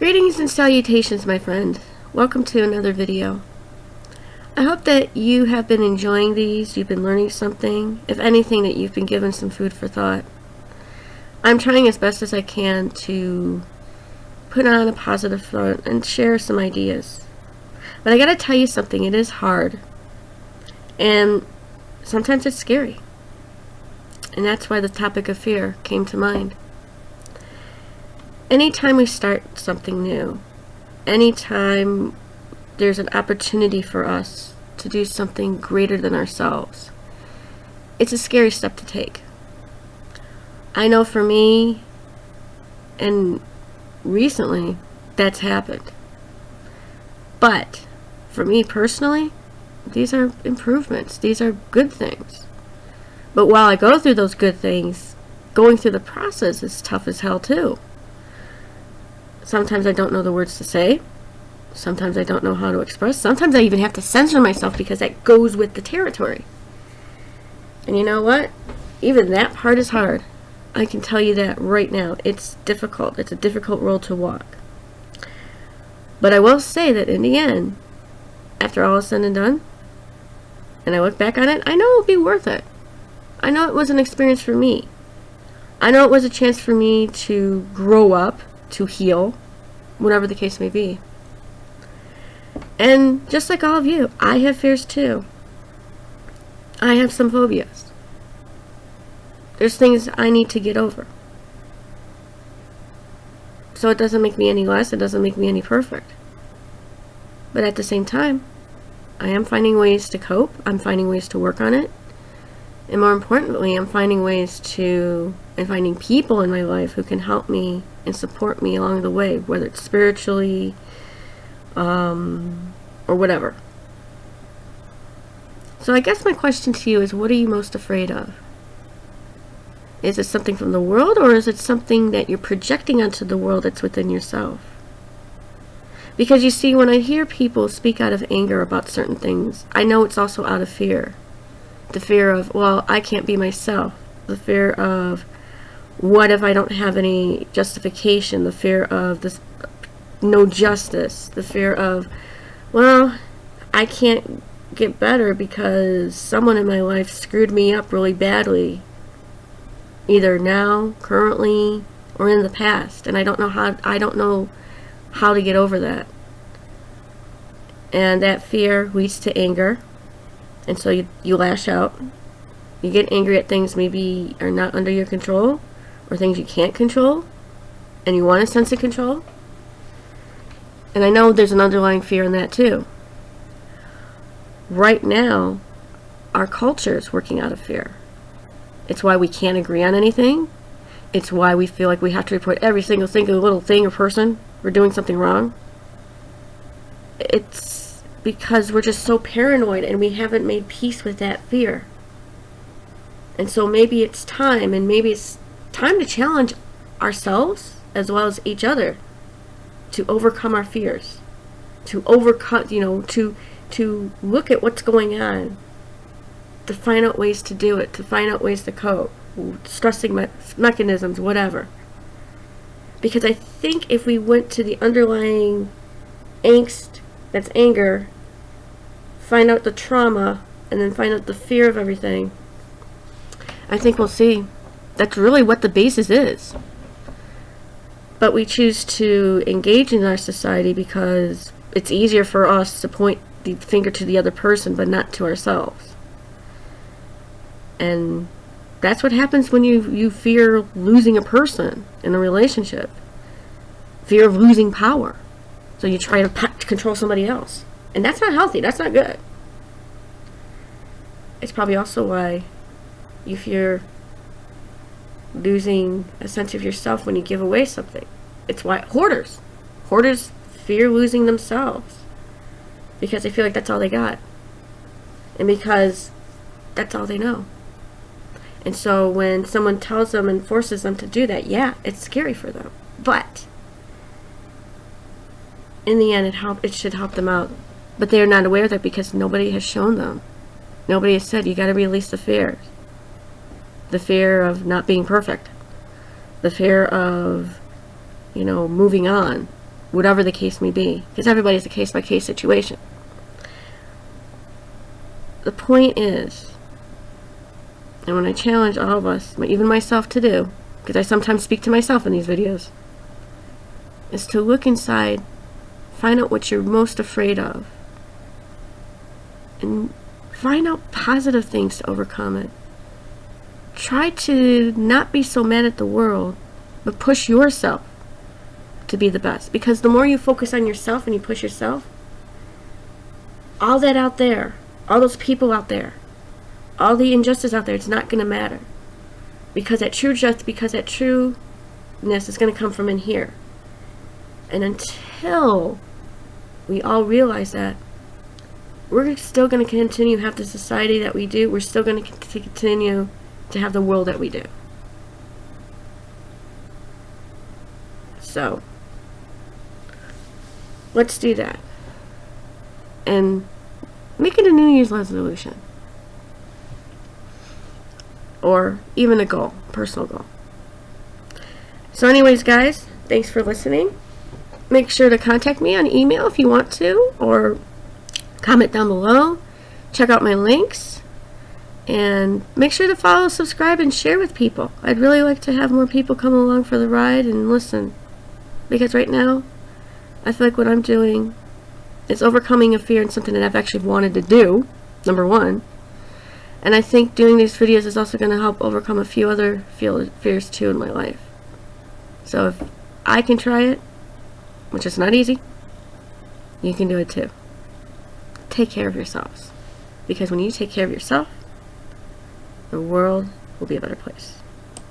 Greetings and salutations, my friend. Welcome to another video. I hope that you have been enjoying these, you've been learning something, if anything that you've been given some food for thought. I'm trying as best as I can to put on a positive front and share some ideas. But I gotta tell you something, it is hard. And sometimes it's scary. And that's why the topic of fear came to mind. Anytime we start something new, anytime there's an opportunity for us to do something greater than ourselves, it's a scary step to take. I know for me, and recently, that's happened. But for me personally, these are improvements. These are good things. But while I go through those good things, going through the process is tough as hell too. Sometimes I don't know the words to say. Sometimes I don't know how to express. Sometimes I even have to censor myself because that goes with the territory. And you know what? Even that part is hard. I can tell you that right now. It's difficult. It's a difficult road to walk. But I will say that in the end, after all is said and done, and I look back on it, I know it'll be worth it. I know it was an experience for me. I know it was a chance for me to grow up, to heal, whatever the case may be. And just like all of you, I have fears too. I have some phobias. There's things I need to get over. So it doesn't make me any less, it doesn't make me any perfect. But at the same time, I am finding ways to cope, I'm finding ways to work on it. And more importantly, I'm finding finding people in my life who can help me and support me along the way, whether it's spiritually, or whatever. So I guess my question to you is, what are you most afraid of? Is it something from the world, or is it something that you're projecting onto the world that's within yourself? Because you see, when I hear people speak out of anger about certain things, I know it's also out of fear. The fear of, well, I can't be myself. The fear of, what if I don't have any justification? The fear of this, no justice. The fear of, well, I can't get better because someone in my life screwed me up really badly. Either now, currently, or in the past. And I don't know how to get over that. And that fear leads to anger. And so you lash out. You get angry at things maybe are not under your control, or things you can't control, and you want a sense of control. And I know there's an underlying fear in that too. Right now, our culture is working out of fear. It's why we can't agree on anything. It's why we feel like we have to report every single little thing or person we're doing something wrong. It's because we're just so paranoid and we haven't made peace with that fear. And so maybe it's time to challenge ourselves as well as each other to overcome our fears, to overcome, to look at what's going on, to find out ways to do it, to find out ways to cope, stressing mechanisms, whatever. Because I think if we went to the underlying angst, that's anger, find out the trauma, and then find out the fear of everything, I think we'll see that's really what the basis is. But we choose to engage in our society because it's easier for us to point the finger to the other person but not to ourselves. And that's what happens when you fear losing a person in a relationship. Fear of losing power. So you try to control somebody else. And that's not healthy. That's not good. It's probably also why you fear losing a sense of yourself when you give away something. It's why hoarders fear losing themselves. Because they feel like that's all they got. And because that's all they know. And so when someone tells them and forces them to do that, yeah, it's scary for them. But in the end, it should help them out. But they're not aware of that because nobody has shown them. Nobody has said, you got to release the fears. The fear of not being perfect. The fear of, moving on. whatever the case may be, because everybody's a case-by-case situation. The point is, and when I challenge all of us, even myself to do, because I sometimes speak to myself in these videos, is to look inside, find out what you're most afraid of, and find out positive things to overcome it. Try to not be so mad at the world, but push yourself to be the best. Because the more you focus on yourself and you push yourself, all that out there, all those people out there, all the injustice out there, it's not going to matter. Because that trueness is going to come from in here. And until we all realize that, we're still going to continue to have the society that we do. We're still going to continue to have the world that we do. So, let's do that. And make it a New Year's resolution. Or even a goal, personal goal. So anyways, guys, thanks for listening. Make sure to contact me on email if you want to, or comment down below. Check out my links. And make sure to follow, subscribe, and share with people. I'd really like to have more people come along for the ride and listen. Because right now, I feel like what I'm doing is overcoming a fear and something that I've actually wanted to do, number one. And I think doing these videos is also going to help overcome a few other fears too in my life. So if I can try it, which is not easy, you can do it too. Take care of yourselves. Because when you take care of yourself, the world will be a better place.